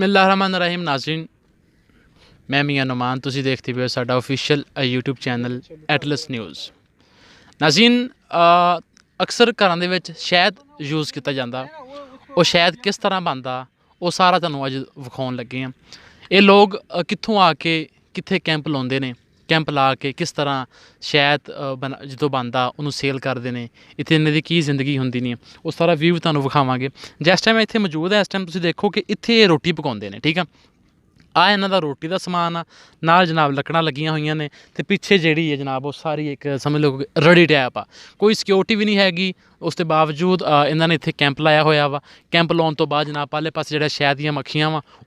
ਬਿਸਮਿਲ੍ਲਾਹਿਰਰਹਿਮਾਨਿਰਰਹੀਮ ਨਾਜ਼ਰੀਨ, ਮੈਂ ਮੀਆਂ ਨੁਮਾਨ, ਤੁਸੀਂ ਦੇਖਦੇ ਪਏ ਹੋ ਸਾਡਾ official YouTube channel atlas news. Nazreen, ਅਕਸਰ ਘਰਾਂ ਦੇ ਵਿੱਚ ਸ਼ਹਿਦ ਯੂਜ਼ ਕੀਤਾ ਜਾਂਦਾ, ਉਹ ਸ਼ਹਿਦ ਕਿਸ ਤਰ੍ਹਾਂ ਬਣਦਾ ਉਹ ਸਾਰਾ ਤੁਹਾਨੂੰ ਅੱਜ ਵਿਖਾਉਣ ਲੱਗੇ ਹਾਂ। ਇਹ ਲੋਕ ਕਿੱਥੋਂ ਆ ਕੇ ਕਿੱਥੇ ਕੈਂਪ ਲਾਉਂਦੇ ਨੇ, ਕੈਂਪ ਲਾ ਕੇ ਕਿਸ ਤਰ੍ਹਾਂ ਸ਼ਹਿਦ ਜਦੋਂ ਬਣਦਾ ਉਹਨੂੰ ਸੇਲ ਕਰਦੇ ਨੇ, ਇੱਥੇ ਇਹਨਾਂ ਦੀ ਕੀ ਜ਼ਿੰਦਗੀ ਹੁੰਦੀ ਨਹੀਂ, ਉਹ ਸਾਰਾ ਵਿਊ ਤੁਹਾਨੂੰ ਵਿਖਾਵਾਂਗੇ। ਜਿਸ ਟਾਈਮ ਇੱਥੇ ਮੌਜੂਦ ਹੈ, ਇਸ ਟਾਈਮ ਤੁਸੀਂ ਦੇਖੋ ਕਿ ਇੱਥੇ ਇਹ ਰੋਟੀ ਪਕਾਉਂਦੇ ਨੇ, ਠੀਕ ਆ ਇਹਨਾਂ ਦਾ ਰੋਟੀ ਦਾ ਸਮਾਨ ਆ, ਨਾਲ ਜਨਾਬ ਲੱਕੜਾਂ ਲੱਗੀਆਂ ਹੋਈਆਂ ਨੇ, ਅਤੇ ਪਿੱਛੇ ਜਿਹੜੀ ਹੈ ਜਨਾਬ ਉਹ ਸਾਰੀ ਇੱਕ ਸਮਝ ਲਓ ਰੜੀ ਟੈਪ ਆ, ਕੋਈ ਸਿਕਿਉਰਿਟੀ ਵੀ ਨਹੀਂ ਹੈਗੀ। ਉਸ ਦੇ ਬਾਵਜੂਦ ਇਹਨਾਂ ਨੇ ਇੱਥੇ ਕੈਂਪ ਲਾਇਆ ਹੋਇਆ ਵਾ। ਕੈਂਪ ਲਾਉਣ ਤੋਂ ਬਾਅਦ ਜਨਾਬ ਪਾਲੇ ਪਾਸੇ ਜਿਹੜਾ ਸ਼ਹਿਦ ਦੀਆਂ ਮੱਖੀਆਂ ਵਾ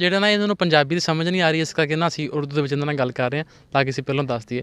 ਜਿਹੜਾ ਨਾ ਇਹਨਾਂ ਨੂੰ ਪੰਜਾਬੀ ਦੀ ਸਮਝ ਨਹੀਂ ਆ ਰਹੀ, ਇਸ ਕਰਕੇ ਨਾ ਅਸੀਂ ਉਰਦੂ ਦੇ ਵਿੱਚ ਇਹਨਾਂ ਨਾਲ ਗੱਲ ਕਰ ਰਹੇ ਹਾਂ ਤਾਂ ਕਿ ਅਸੀਂ ਪਹਿਲਾਂ ਦੱਸ ਦਈਏ।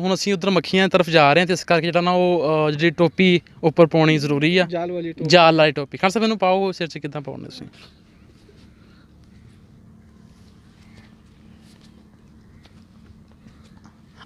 ਹੁਣ ਅਸੀਂ ਉਧਰ ਮੱਖੀਆਂ ਤਰਫ ਜਾ ਰਹੇ ਹਾਂ, ਤੇ ਇਸ ਕਰਕੇ ਜਿਹੜਾ ਨਾ ਉਹ ਜਿਹੜੀ ਟੋਪੀ ਉੱਪਰ ਪਾਉਣੀ ਜ਼ਰੂਰੀ ਆ, ਜਾਲ ਵਾਲੀ ਟੋਪੀ। ਖਾਨ ਸਾਹਿਬ ਇਹਨੂੰ ਪਾਓ ਸਿਰ 'ਚ, ਕਿੱਦਾਂ ਪਾਉਣੇ ਤੁਸੀਂ?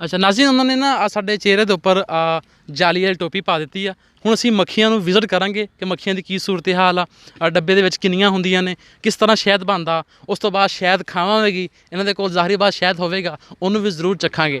ਅੱਛਾ ਨਾਜ਼ਰੀਨ, ਉਹਨਾਂ ਨੇ ਨਾ ਸਾਡੇ ਚਿਹਰੇ ਦੇ ਉੱਪਰ ਜਾਲੀ ਵਾਲੀ ਟੋਪੀ ਪਾ ਦਿੱਤੀ ਆ। ਹੁਣ ਅਸੀਂ ਮੱਖੀਆਂ ਨੂੰ ਵਿਜ਼ਿਟ ਕਰਾਂਗੇ ਕਿ ਮੱਖੀਆਂ ਦੀ ਕੀ ਸੂਰਤ ਹਾਲ ਆ, ਡੱਬੇ ਦੇ ਵਿੱਚ ਕਿੰਨੀਆਂ ਹੁੰਦੀਆਂ ਨੇ, ਕਿਸ ਤਰ੍ਹਾਂ ਸ਼ਹਿਦ ਬਣਦਾ, ਉਸ ਤੋਂ ਬਾਅਦ ਸ਼ਹਿਦ ਖਾਵਾਂਗੇ, ਇਹਨਾਂ ਦੇ ਕੋਲ ਜ਼ਾਹਿਰੀ ਬਾਤ ਸ਼ਹਿਦ ਹੋਵੇਗਾ, ਉਹਨੂੰ ਵੀ ਜ਼ਰੂਰ ਚੱਖਾਂਗੇ।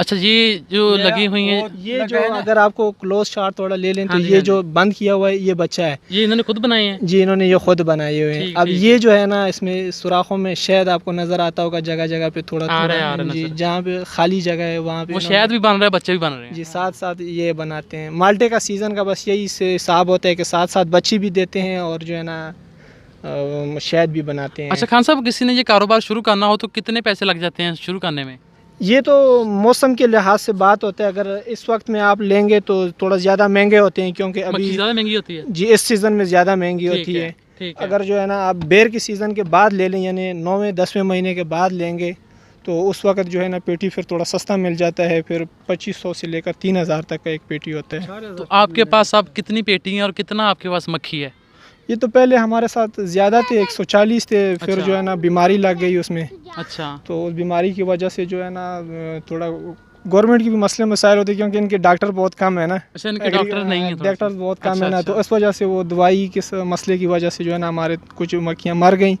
اچھا یہ جو لگی ہوئی ہیں یہ جو اگر آپ کو کلوز شاٹ تھوڑا لے لیں تو یہ جو بند کیا ہوا ہے یہ بچہ ہے، یہ انہوں نے خود بنائے ہیں؟ جی انہوں نے یہ خود بنائے ہوئے ہیں. اب یہ جو ہے نا اس میں سوراخوں میں شہد آپ کو نظر آتا ہوگا جگہ جگہ پہ تھوڑا تھوڑا، جی جہاں پہ خالی جگہ ہے وہاں پہ وہ شہد بھی بن رہا ہے، بچے بھی بن رہے ہیں. جی ساتھ ساتھ یہ بناتے ہیں. مالٹے کا سیزن کا بس یہی سے حساب ہوتا ہے کہ ساتھ ساتھ بچے بھی دیتے ہیں اور جو ہے نا شہد بھی بناتے ہیں. اچھا خان صاحب، کسی نے یہ کاروبار شروع کرنا ہو تو کتنے پیسے لگ جاتے ہیں شروع کرنے میں؟ یہ تو موسم کے لحاظ سے بات ہوتا ہے. اگر اس وقت میں آپ لیں گے تو تھوڑا زیادہ مہنگے ہوتے ہیں کیونکہ ابھی زیادہ مہنگی ہوتی ہے. جی اس سیزن میں زیادہ مہنگی ہوتی ہے. اگر جو ہے نا آپ بیر کے سیزن کے بعد لے لیں یعنی 9ویں 10ویں مہینے کے بعد لیں گے تو اس وقت جو ہے نا پیٹی پھر تھوڑا سستا مل جاتا ہے. پھر 2500 سے لے کر 3000 تک کا ایک پیٹی ہوتا ہے. تو آپ کے پاس اب کتنی پیٹی ہیں اور کتنا آپ کے پاس مکھی ہے؟ یہ تو پہلے ہمارے ساتھ زیادہ تھے، 140 تھے. پھر جو ہے نا بیماری لگ گئی اس میں. اچھا. تو اس بیماری کی وجہ سے جو ہے نا تھوڑا گورنمنٹ کی بھی مسئلے مسائل ہوتے ہیں کیونکہ ان کے ڈاکٹر بہت کم ہے نا. اچھا ان کے ڈاکٹر نہیں ہیں، ڈاکٹر بہت کم ہے نا، تو اس وجہ سے وہ دوائی کے مسئلے کی وجہ سے جو ہے نا ہمارے کچھ مکھیاں مر گئیں،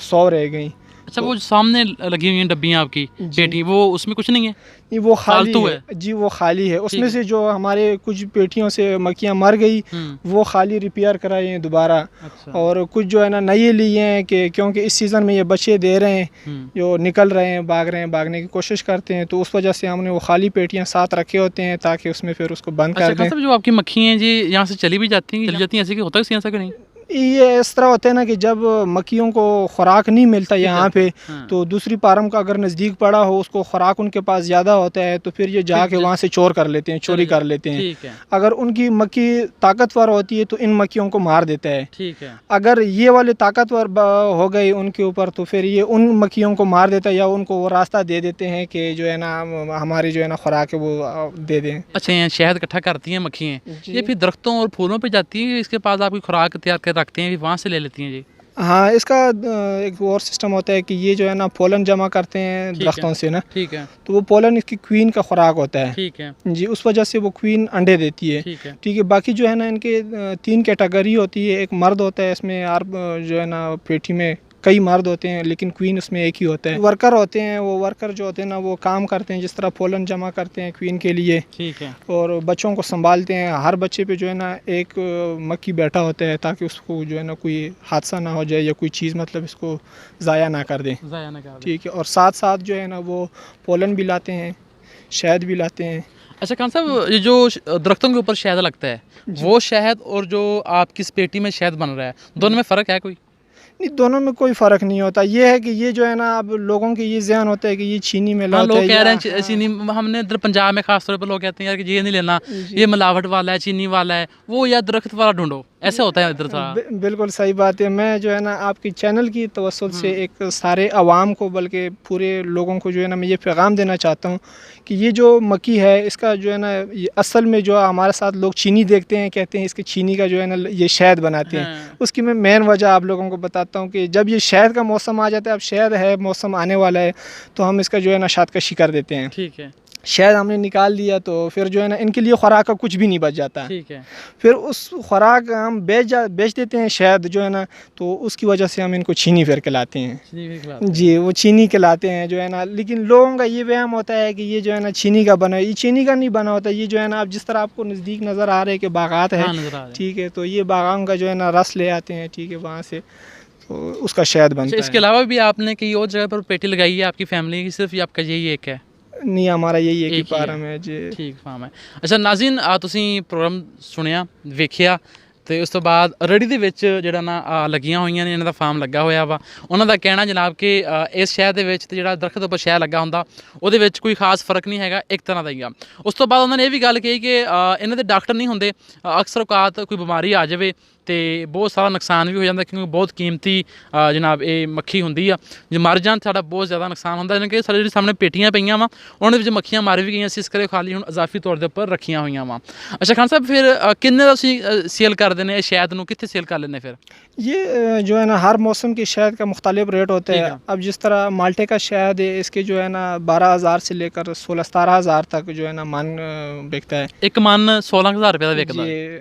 100 رہ گئیں. اچھا وہ سامنے لگی ہوئی ہیں ڈبیاں آپ کی پیٹی، وہ اس میں کچھ نہیں ہے؟ نہیں وہ خالی ہے. جی وہ خالی ہے. اس میں سے جو ہمارے کچھ پیٹیوں سے مکھیاں مر گئی وہ خالی ریپیئر کرائے ہیں دوبارہ. اور کچھ جو ہے نا نئے لیے ہیں کہ کیونکہ اس سیزن میں یہ بچے دے رہے ہیں جو نکل رہے ہیں بھاگنے کی کوشش کرتے ہیں، تو اس وجہ سے ہم نے وہ خالی پیٹیاں ساتھ رکھے ہوتے ہیں تاکہ اس میں پھر اس کو بند کر دیں. جو آپ کی مکھی ہیں جی یہاں سے چلی بھی جاتی ہیں، ایسے کہ ہوتا ہے ایسا کہ نہیں؟ یہ اس طرح ہوتا ہے نا کہ جب مکھیوں کو خوراک نہیں ملتا یہاں پہ تو دوسری فارم کا اگر نزدیک پڑا ہو اس کو خوراک ان کے پاس زیادہ ہوتا ہے تو پھر یہ جا کے وہاں سے چوری کر لیتے ہیں. اگر ان کی مکھی طاقتور ہوتی ہے تو ان مکھیوں کو مار دیتا ہے. اگر یہ والے طاقتور ہو گئے ان کے اوپر تو پھر یہ ان مکھیوں کو مار دیتا ہے یا ان کو وہ راستہ دے دیتے ہیں کہ جو ہے نا ہماری جو ہے نا خوراک ہے وہ دے دیں. اچھا یہ شہد اکٹھا کرتی ہیں مکھیاں، یہ پھر درختوں اور پھولوں پہ جاتی ہیں، اس کے پاس آپ کی خوراک تیار کر رکھتے ہیں وہاں سے لے لیتی ہیں؟ جی ہاں اس کا ایک اور سسٹم ہوتا ہے کہ یہ جو ہے نا پولن جمع کرتے ہیں درختوں سے نا. ٹھیک ہے. تو وہ پولن اس کی کوئین کا خوراک ہوتا ہے. ٹھیک ہے جی اس وجہ سے وہ کوئین انڈے دیتی ہے. ٹھیک ہے. باقی جو ہے نا ان کے 3 کیٹیگری ہوتی ہے. ایک مرد ہوتا ہے اس میں، جو ہے نا پیٹی میں کئی مرد ہوتے ہیں لیکن کوئین اس میں ایک ہی ہوتا ہے. ورکر ہوتے ہیں، وہ ورکر جو ہوتے ہیں نا وہ کام کرتے ہیں جس طرح پولن جمع کرتے ہیں کوئین کے لیے. ٹھیک ہے. اور بچوں کو سنبھالتے ہیں. ہر بچے پہ جو ہے نا ایک مکھی بیٹھا ہوتا ہے تاکہ اس کو جو ہے نا کوئی حادثہ نہ ہو جائے یا کوئی چیز مطلب اس کو ضائع نہ کر دیں. ٹھیک ہے. اور ساتھ ساتھ جو ہے نا وہ پولن بھی لاتے ہیں، شہد بھی لاتے ہیں. اچھا خان صاحب، یہ جو درختوں کے اوپر شہد لگتا ہے وہ شہد اور جو آپ کی پیٹی میں شہد بن رہا ہے دونوں میں فرق ہے کوئی؟ نہیں دونوں میں کوئی فرق نہیں ہوتا. یہ ہے کہ یہ جو ہے نا اب لوگوں کے یہ ذہن ہوتا ہے کہ یہ چینی ملا ہوتا ہے. لوگ کہہ رہے ہیں چینی، ہم نے ادھر پنجاب میں خاص طور پر لوگ کہتے ہیں یار کہ یہ نہیں لینا، یہ ملاوٹ والا ہے، چینی والا ہے، وہ یا درخت والا ڈھونڈو، ایسے ہوتا ہے ادھر تھا. بالکل صحیح بات ہے. میں جو ہے نا آپ کی چینل کی توسط سے ایک سارے عوام کو بلکہ پورے لوگوں کو جو ہے نا میں یہ پیغام دینا چاہتا ہوں کہ یہ جو مکھی ہے اس کا جو ہے نا اصل میں جو ہمارے ساتھ لوگ چینی دیکھتے ہیں کہتے ہیں اس کے چینی کا جو ہے نا یہ شہد بناتے ہیں. اس کی میں مین وجہ آپ لوگوں کو بتاتا ہوں کہ جب یہ شہد کا موسم آ جاتا ہے، اب شہد ہے موسم آنے والا ہے تو ہم اس کا جو ہے نا شاد کشی کر دیتے ہیں. ٹھیک ہے. شہد ہم نے نکال دیا تو پھر جو ہے نا ان کے لیے خوراک کا کچھ بھی نہیں بچ جاتا. ٹھیک ہے. پھر اس خوراک ہم بیچ دیتے ہیں شہد جو ہے نا، تو اس کی وجہ سے ہم ان کو چینی پھر کھلاتے ہیں. جی وہ چینی کھلاتے ہیں جو ہے نا. لیکن لوگوں کا یہ وہم ہوتا ہے کہ یہ جو ہے نا چینی کا بنا ہے. یہ چینی کا نہیں بنا ہوتا. یہ جو ہے نا اب جس طرح آپ کو نزدیک نظر آ رہے کہ باغات ہے، ٹھیک ہے، تو یہ باغوں کا جو ہے نا رس لے آتے ہیں، ٹھیک ہے، وہاں سے تو اس کا شہد بنتا ہے. اس کے علاوہ بھی آپ نے کئی اور جگہ پر پیٹی لگائی ہے آپ کی فیملی کی، صرف آپ کا یہی ایک ہے؟ نہیں ہمارا یہی ایک ہی فارم ہے جی. ٹھیک فارم ہے. ਅੱਛਾ ਨਾਜ਼ਰੀਨ ਤੁਸੀਂ ਪ੍ਰੋਗਰਾਮ ਸੁਣਿਆ, ਵੇਖਿਆ ਤੇ ਉਸ ਤੋਂ ਬਾਅਦ ਰੇਹੜੀ ਦੇ ਵਿੱਚ ਜਿਹੜਾ ਨਾ ਲੱਗੀਆਂ ਹੋਈਆਂ ਨੇ, ਇਹਨਾਂ ਦਾ ਫਾਰਮ ਲੱਗਾ ਹੋਇਆ ਵਾ. ਉਹਨਾਂ ਦਾ ਕਹਿਣਾ ਜਨਾਬ ਕਿ ਇਸ ਸ਼ਹਿਰ ਦੇ ਵਿੱਚ ਤੇ ਜਿਹੜਾ ਦਰਖਤ ਉੱਪਰ ਸ਼ਹਿਦ ਲੱਗਾ ਹੁੰਦਾ ਉਹਦੇ ਵਿੱਚ ਕੋਈ ਖਾਸ ਫਰਕ ਨਹੀਂ ਹੈਗਾ, ਇੱਕ ਤਰ੍ਹਾਂ ਦਾ ਹੀ ਆ. ਉਸ ਤੋਂ ਬਾਅਦ ਉਹਨਾਂ ਨੇ ਇਹ ਵੀ ਗੱਲ ਕਹੀ ਕਿ ਇਹਨਾਂ ਦੇ ਡਾਕਟਰ ਨਹੀਂ ਹੁੰਦੇ, ਅਕਸਰ ਔਕਾਤ ਕੋਈ ਬਿਮਾਰੀ ਆ ਜਾਵੇ ਤੇ ਬਹੁਤ ਸਾਰਾ ਨੁਕਸਾਨ ਵੀ ਹੋ ਜਾਂਦਾ ਕਿਉਂਕਿ ਬਹੁਤ ਕੀਮਤੀ ਜਨਾਬ ਇਹ ਮੱਖੀ ਹੁੰਦੀ ਆ. ਜੇ ਮਰ ਜਾਣ ਸਾਡਾ ਬਹੁਤ ਜ਼ਿਆਦਾ ਨੁਕਸਾਨ ਹੁੰਦਾ. ਜਿਵੇਂ ਕਿ ਸਾਡੇ ਜਿਹੜੇ ਸਾਹਮਣੇ ਪੇਟੀਆਂ ਪਈਆਂ ਵਾ ਉਹਨਾਂ ਦੇ ਵਿੱਚ ਮੱਖੀਆਂ ਮਰ ਵੀ ਗਈਆਂ ਸੀ, ਇਸ ਕਰਕੇ ਖਾਲੀ ਹੁਣ ਇਜ਼ਾਫੀ ਤੌਰ ਦੇ ਉੱਪਰ ਰੱਖੀਆਂ ਹੋਈਆਂ ਵਾ. ਅੱਛਾ ਖਾਨ ਸਾਹਿਬ, ਫਿਰ ਕਿੰਨੇ ਦਾ ਤੁਸੀਂ ਸੇਲ ਕਰਦੇ ਨੇ ਇਹ ਸ਼ਹਿਦ ਨੂੰ, ਕਿੱਥੇ ਸੇਲ ਕਰ ਲੈਂਦੇ ਫਿਰ? یہ جو ہے نا ہر موسم کے شہد کا مختلف ریٹ ہوتا ہے. اب جس طرح مالٹے کا شہد ہے اس کے جو ہے نا 12000 سے لے کر 16-17 تک جو ہے نا من بکتا ہے. ایک من 16000 روپے کا بکتا ہے.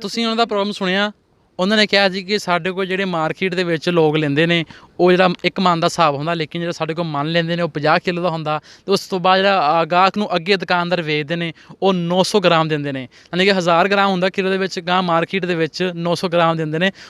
ਤੁਸੀਂ ਉਹਨਾਂ ਦਾ ਪ੍ਰੋਬਲਮ ਸੁਣਿਆ? ਉਹਨਾਂ ਨੇ ਕਿਹਾ ਜੀ ਕਿ ਸਾਡੇ ਕੋਲ ਜਿਹੜੇ ਮਾਰਕੀਟ ਦੇ ਵਿੱਚ ਲੋਕ ਲੈਂਦੇ ਨੇ ਉਹ ਜਿਹੜਾ ਇੱਕ ਮਨ ਦਾ ਹਿਸਾਬ ਹੁੰਦਾ, ਲੇਕਿਨ ਜਿਹੜਾ ਸਾਡੇ ਕੋਲ ਮਨ ਲੈਂਦੇ ਨੇ ਉਹ 50 ਕਿਲੋ ਦਾ ਹੁੰਦਾ, ਤੇ ਉਸ ਤੋਂ ਬਾਅਦ ਜਿਹੜਾ ਗਾਹਕ ਨੂੰ ਅੱਗੇ ਦੁਕਾਨਦਾਰ ਵੇਚਦੇ ਨੇ ਉਹ 900 ਗ੍ਰਾਮ ਦਿੰਦੇ ਨੇ, ਯਾਨੀ ਕਿ 1000 ਗ੍ਰਾਮ ਹੁੰਦਾ ਕਿਲੋ ਦੇ ਵਿੱਚ, ਗਾਹ ਮਾਰਕੀਟ ਦੇ ਵਿੱਚ 900 ਗ੍ਰਾਮ ਦਿੰਦੇ ਨੇ।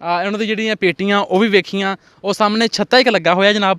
ਇਹਨਾਂ ਦੀ ਜਿਹੜੀਆਂ ਪੇਟੀਆਂ ਉਹ ਵੀ ਵੇਖੀਆਂ, ਉਹ ਸਾਹਮਣੇ ਛੱਤਾ ਇੱਕ ਲੱਗਾ ਹੋਇਆ ਜਨਾਬ,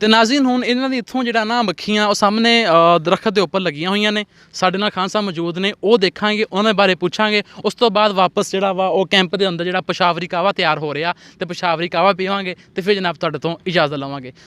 ਤੇ ਨਾਜ਼ਰੀਨ ਹੁਣ ਇਹਨਾਂ ਦੀ ਇੱਥੋਂ ਜਿਹੜਾ ਨਾ ਮੱਖੀਆਂ ਉਹ ਸਾਹਮਣੇ ਦਰਖਤ ਦੇ ਉੱਪਰ ਲੱਗੀਆਂ ਹੋਈਆਂ ਨੇ। ਸਾਡੇ ਨਾਲ ਖਾਨ ਸਾਹਿਬ ਮੌਜੂਦ ਨੇ, ਉਹ ਦੇਖਾਂਗੇ, ਉਹਨਾਂ ਦੇ ਬਾਰੇ ਪੁੱਛਾਂਗੇ। ਉਸ ਤੋਂ ਬਾਅਦ ਵਾਪਸ ਜਿਹੜਾ ਵਾ ਉਹ ਕੈਂਪ ਦੇ ਅੰਦਰ ਜਿਹੜਾ ਪਸ਼ਾਵਰੀ ਕਾਹਵਾ ਤਿਆਰ ਹੋ ਰਿਹਾ ਤੇ ਪਸ਼ਾਵਰੀ ਕਾਹਵਾ ਪੀਵਾਂਗੇ ਤੇ ਫਿਰ ਜਨਾਬ ਤੁਹਾਡੇ ਤੋਂ ਇਜਾਜ਼ਤ ਲਵਾਂਗੇ।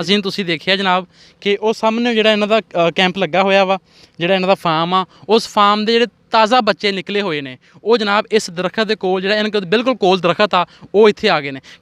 ਅਸੀਂ ਤੁਸੀਂ ਦੇਖਿਆ ਜਨਾਬ ਕਿ ਉਹ ਸਾਹਮਣੇ ਜਿਹੜਾ ਇਹਨਾਂ ਦਾ ਕੈਂਪ ਲੱਗਾ ਹੋਇਆ ਵਾ, ਜਿਹੜਾ ਇਹਨਾਂ ਦਾ ਫਾਰਮ ਆ, ਉਸ ਫਾਰਮ ਦੇ ਜਿਹੜੇ ਤਾਜ਼ਾ ਬੱਚੇ ਨਿਕਲੇ ਹੋਏ ਨੇ ਉਹ ਜਨਾਬ ਇਸ ਦਰਖਤ ਦੇ ਕੋਲ, ਜਿਹੜਾ ਇਹਨਾਂ ਕੋਲ ਬਿਲਕੁਲ ਕੋਲ ਦਰਖਤ ਆ, ਉਹ ਇੱਥੇ ਆ ਗਏ ਨੇ।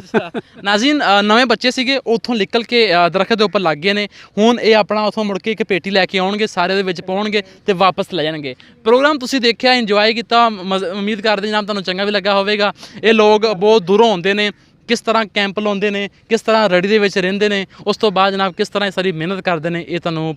ਅੱਛਾ ਨਾਜ਼ਰੀਨ, ਨਵੇਂ ਬੱਚੇ ਸੀਗੇ ਉੱਥੋਂ ਨਿਕਲ ਕੇ ਦਰਖਤ ਦੇ ਉੱਪਰ ਲੱਗ ਗਏ ਨੇ। ਹੁਣ ਇਹ ਆਪਣਾ ਉੱਥੋਂ ਮੁੜ ਕੇ ਇੱਕ ਪੇਟੀ ਲੈ ਕੇ ਆਉਣਗੇ, ਸਾਰੇ ਦੇ ਵਿੱਚ ਪਾਉਣਗੇ ਤੇ ਵਾਪਸ ਲੈ ਜਾਣਗੇ। ਪ੍ਰੋਗਰਾਮ ਤੁਸੀਂ ਦੇਖਿਆ, ਇੰਜੋਏ ਕੀਤਾ, ਉਮੀਦ ਕਰਦੇ ਜਨਾਬ ਤੁਹਾਨੂੰ ਚੰਗਾ ਵੀ ਲੱਗਾ ਹੋਵੇਗਾ। ਇਹ ਲੋਕ ਬਹੁਤ ਦੂਰੋਂ ਆਉਂਦੇ ਨੇ, ਕਿਸ ਤਰ੍ਹਾਂ ਕੈਂਪ ਲਾਉਂਦੇ ਨੇ, ਕਿਸ ਤਰ੍ਹਾਂ ਰੜੀ ਦੇ ਵਿੱਚ ਰਹਿੰਦੇ ਨੇ, ਉਸ ਤੋਂ ਬਾਅਦ ਜਨਾਬ ਕਿਸ ਤਰ੍ਹਾਂ ਇਹ ਸਾਰੀ ਮਿਹਨਤ ਕਰਦੇ ਨੇ, ਇਹ ਤੁਹਾਨੂੰ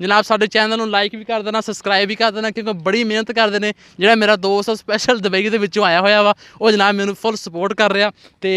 ਜਨਾਬ ਸਾਡੇ ਚੈਨਲ ਨੂੰ ਲਾਈਕ ਵੀ ਕਰ ਦੇਣਾ, ਸਬਸਕ੍ਰਾਈਬ ਵੀ ਕਰ ਦੇਣਾ, ਕਿਉਂਕਿ ਬੜੀ ਮਿਹਨਤ ਕਰਦੇ ਨੇ। ਜਿਹੜਾ ਮੇਰਾ ਦੋਸਤ ਸਪੈਸ਼ਲ ਦੁਬਈ ਦੇ ਵਿੱਚੋਂ ਆਇਆ ਹੋਇਆ ਵਾ, ਉਹ ਜਨਾਬ ਮੈਨੂੰ ਫੁੱਲ ਸਪੋਰਟ ਕਰ ਰਿਹਾ। ਤੇ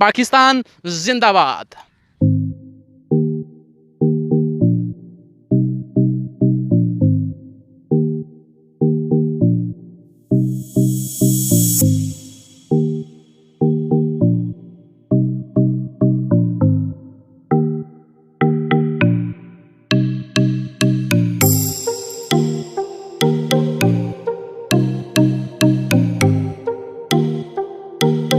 ਪਾਕਿਸਤਾਨ ਜ਼ਿੰਦਾਬਾਦ।